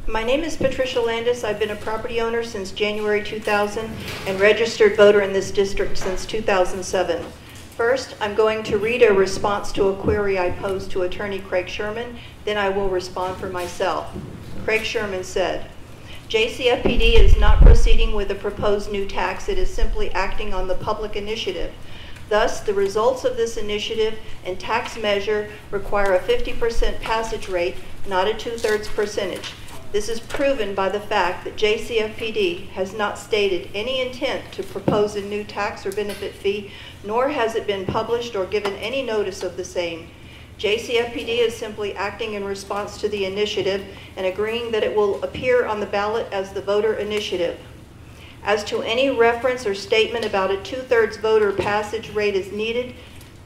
My name is Patricia Landis. I've been a property owner since January 2000 and registered voter in this district since 2007. First, I'm going to read a response to a query I posed to Attorney Craig Sherman, then I will respond for myself. Craig Sherman said, JCFPD is not proceeding with a proposed new tax, it is simply acting on the public initiative. Thus, the results of this initiative and tax measure require a 50% passage rate, not a 2/3 percentage. This is proven by the fact that JCFPD has not stated any intent to propose a new tax or benefit fee, nor has it been published or given any notice of the same. JCFPD is simply acting in response to the initiative and agreeing that it will appear on the ballot as the voter initiative. As to any reference or statement about a 2/3 voter passage rate is needed,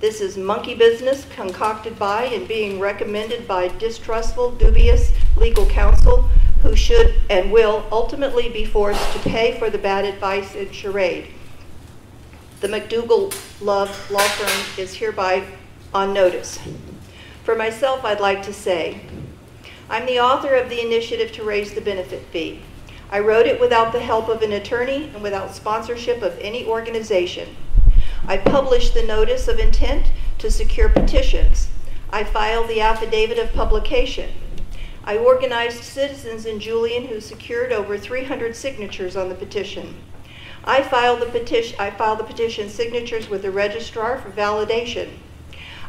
this is monkey business concocted by and being recommended by distrustful, dubious legal counsel who should and will ultimately be forced to pay for the bad advice and charade. The McDougall Love Law Firm is hereby on notice. For myself, I'd like to say, I'm the author of the initiative to raise the benefit fee. I wrote it without the help of an attorney and without sponsorship of any organization. I published the notice of intent to secure petitions. I filed the affidavit of publication. I organized citizens in Julian who secured over 300 signatures on the petition. I filed the petition signatures with the registrar for validation.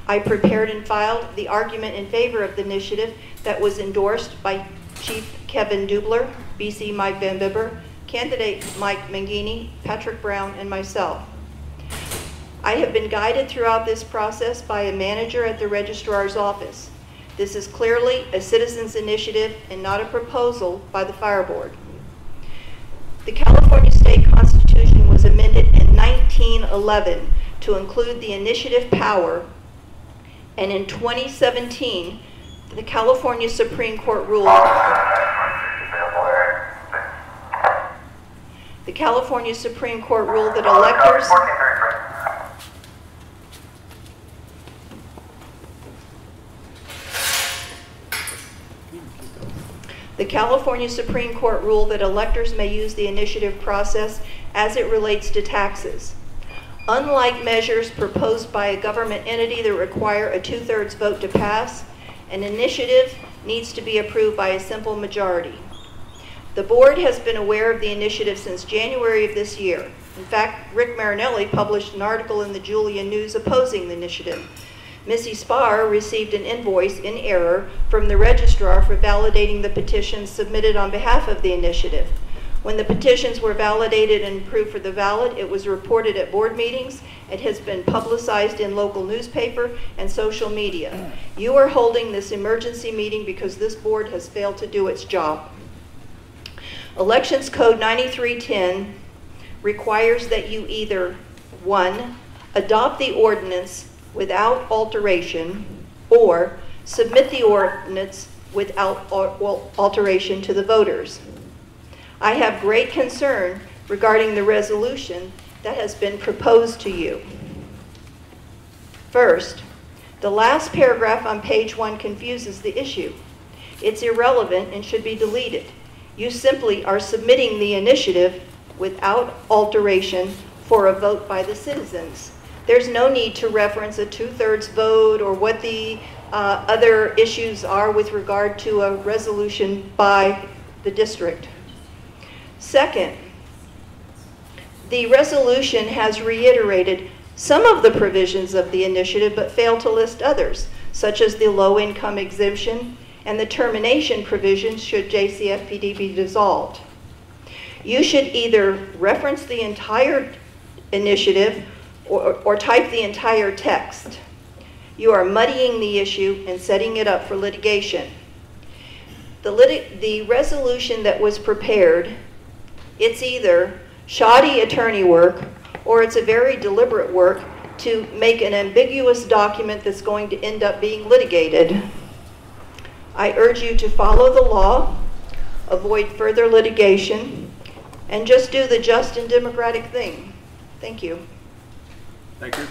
I prepared and filed the argument in favor of the initiative that was endorsed by Chief Kevin Dubler, BC Mike Van Bibber, candidate Mike Mangini, Patrick Brown, and myself. I have been guided throughout this process by a manager at the registrar's office. This is clearly a citizen's initiative and not a proposal by the fire board. The California State Constitution was amended in 1911 to include the initiative power, and in 2017, the California Supreme Court ruled that electors may use the initiative process as it relates to taxes. Unlike measures proposed by a government entity that require a 2/3 vote to pass, an initiative needs to be approved by a simple majority. The board has been aware of the initiative since January of this year. In fact, Rick Marinelli published an article in the Julian News opposing the initiative. Missy Spar received an invoice in error from the registrar for validating the petitions submitted on behalf of the initiative. When the petitions were validated and approved for the ballot, it was reported at board meetings. It has been publicized in local newspaper and social media. You are holding this emergency meeting because this board has failed to do its job. Elections Code 9310 requires that you either, 1, adopt the ordinance without alteration, or submit the ordinance without alteration to the voters. I have great concern regarding the resolution that has been proposed to you. First, the last paragraph on page 1 confuses the issue. It's irrelevant and should be deleted. You simply are submitting the initiative without alteration for a vote by the citizens. There's no need to reference a 2/3 vote or what the other issues are with regard to a resolution by the district. Second, the resolution has reiterated some of the provisions of the initiative but failed to list others, such as the low-income exemption and the termination provisions should JCFPD be dissolved. You should either reference the entire initiative or type the entire text. You are muddying the issue and setting it up for litigation. The resolution that was prepared, it's either shoddy attorney work or it's a very deliberate work to make an ambiguous document that's going to end up being litigated. I urge you to follow the law, avoid further litigation, and just do the just and democratic thing. Thank you. Thank you.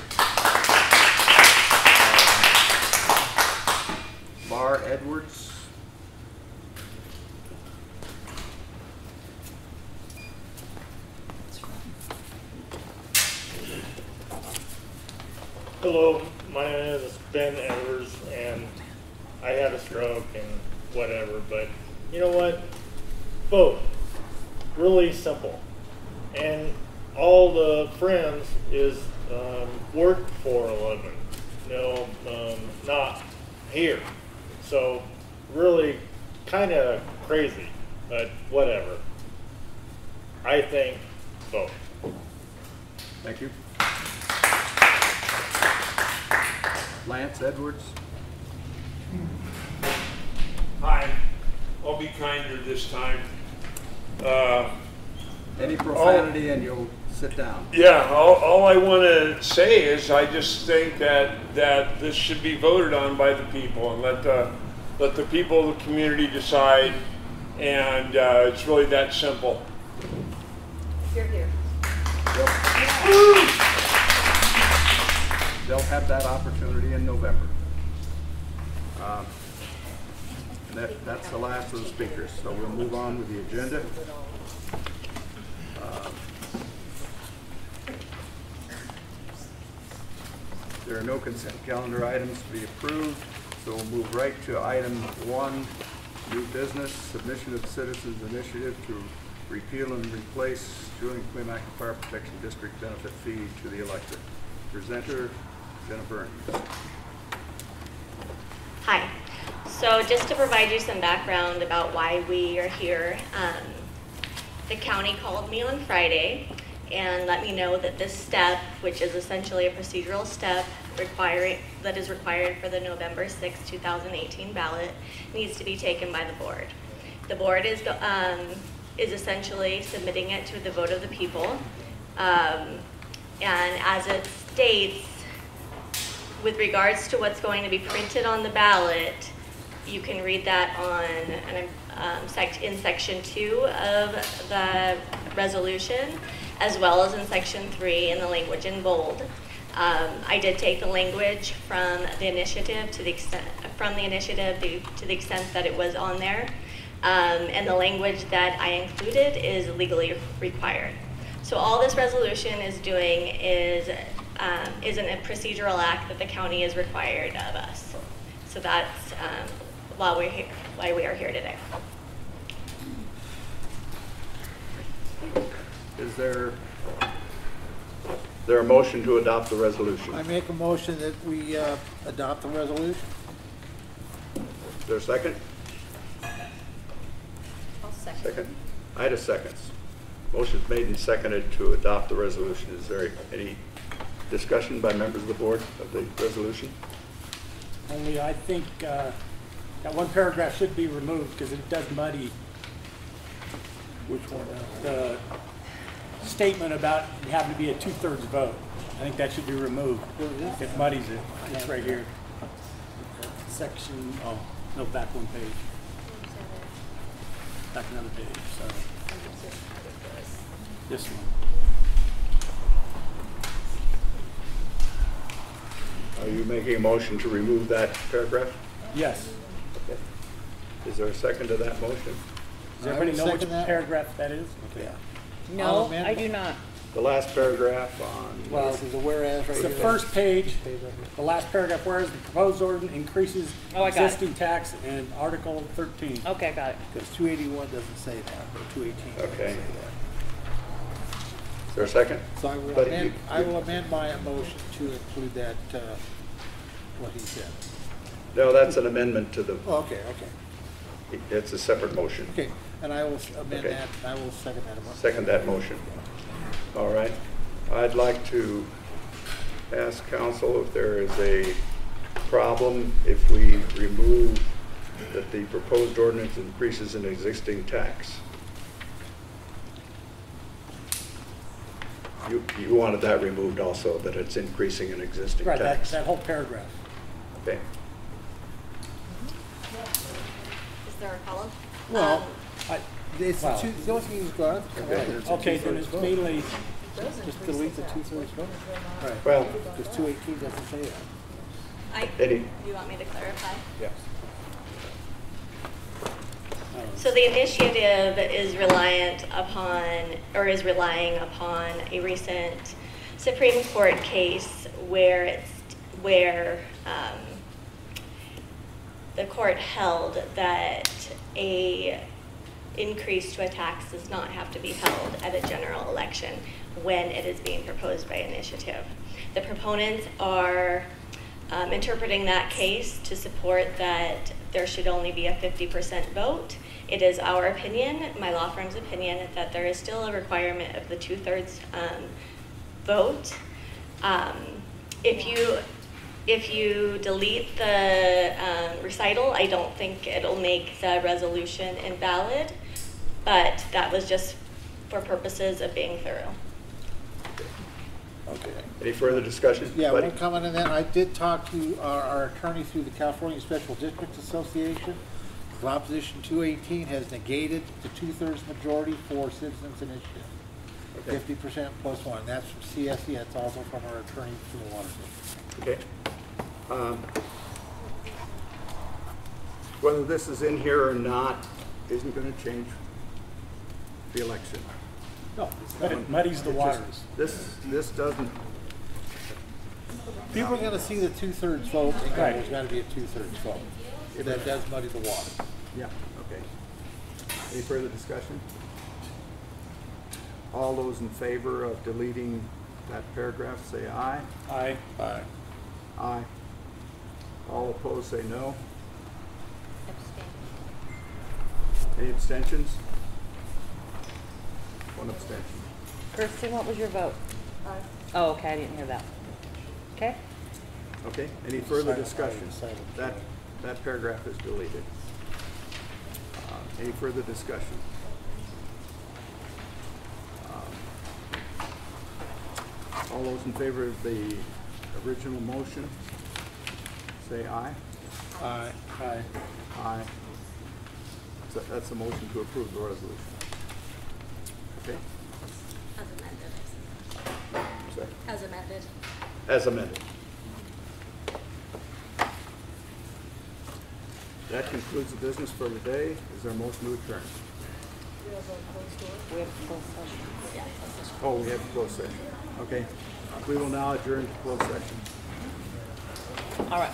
Bar Edwards. hello, my name is Ben Evers, and I had a stroke and whatever, but you know what? Vote. Really simple. And all the friends is work for a living, not here. So really kind of crazy, but whatever. I think vote. Thank you. Lance Edwards. Hi, I'll be kinder this time. Any profanity and you'll sit down. Yeah, all I want to say is I just think that this should be voted on by the people and let the people of the community decide, and it's really that simple. You're here. They'll have that opportunity in November. And that's the last of the speakers, so we'll move on with the agenda. There are no consent calendar items to be approved, so we'll move right to item 1, new business, submission of citizens initiative to repeal and replace Julian Cuyamaca Fire Protection District benefit fee to the electorate. Presenter, Jenna Burns. Hi. So just to provide you some background about why we are here, the county called me on Friday and let me know that this step, which is essentially a procedural step that is required for the November 6, 2018 ballot, needs to be taken by the board. The board is essentially submitting it to the vote of the people. And as it states, with regards to what's going to be printed on the ballot, you can read that in section 2 of the resolution, as well as in section 3 in the language in bold. I did take the language from the initiative to the extent that it was on there, and the language that I included is legally required. So all this resolution is doing is a procedural act that the county is required of us. So that's why we are here today. Is there a motion to adopt the resolution? I make a motion that we adopt the resolution. Is there a second? I'll second. Second. Ida seconds. Motion's made and seconded to adopt the resolution. Is there any discussion by members of the board of the resolution? Only I think that one paragraph should be removed because it does muddy. Which one? The statement about having to be a 2/3 vote. I think that should be removed. It muddies it. It's right here. Section, oh, no, back one page. Back another page, sorry. This one. Are you making a motion to remove that paragraph? Yes. Okay. Is there a second to that motion? Does everybody know which second that. paragraph that is? Okay. I'll No, amend I do not. The last paragraph on. Well, This is a whereas right it's the here. first page, the last paragraph, whereas the proposed ordinance increases Oh, I got it. existing tax in Article 13. Okay, got it. Because 281 doesn't say that, or 218 doesn't Okay. say that. Is there a second? So I will But amend, you- I will amend my motion to include that, what he said. No, that's an amendment to the, Oh, okay, okay. it's a separate motion. Okay, and I will amend Okay. that, I will second that amendment. Second that motion. All right. I'd like to ask council if there is a problem if we remove that the proposed ordinance increases an existing tax. You wanted that removed also, that it's increasing an existing Right, tax. that whole paragraph. Okay. Is there a follow? Well, it's Wow. the only thing that's going Okay. on. Okay, then it's mainly, Just delete the 2/3 vote. right. Well, Because 218 doesn't say that. Eddie. You want me to clarify? Yes. So the initiative is relying upon a recent Supreme Court case where where the court held that a increase to a tax does not have to be held at a general election when it is being proposed by initiative. The proponents are interpreting that case to support that there should only be a 50% vote. It is our opinion, my law firm's opinion, that there is still a requirement of the 2/3 vote. If you delete the recital, I don't think it'll make the resolution invalid, but that was just for purposes of being thorough. Okay. Any further discussion? Yeah, Buddy? one comment on that. I did talk to our attorney through the California Special Districts Association. Proposition 218 has negated the 2/3 majority for citizens initiative. Okay. 50% plus one. That's from CSE. That's also from our attorney through the water. Okay. Whether this is in here or not isn't going to change the election. No, But it muddies the It waters. just, this doesn't, people are going to see the 2/3 vote and go, Right. there's got to be a 2/3 vote. That does muddy the water. yeah, okay. Any further discussion? All those in favor of deleting that paragraph, say aye. Aye. Aye. Aye. All opposed, say no. Any abstentions? One abstention. Kirsten, what was your vote? Oh, okay, I didn't hear that. Okay? Okay, any further Silent, discussion? silent, That, that paragraph is deleted. Any further discussion? All those in favor of the original motion, say aye. Aye. Aye. Aye. So that's a motion to approve the resolution. Okay? As amended. Sorry. As amended. As amended. That concludes the business for the day. Is there a motion to adjourn? We have a closed session. Oh, we have a closed session. Okay. We will now adjourn to closed session. All right.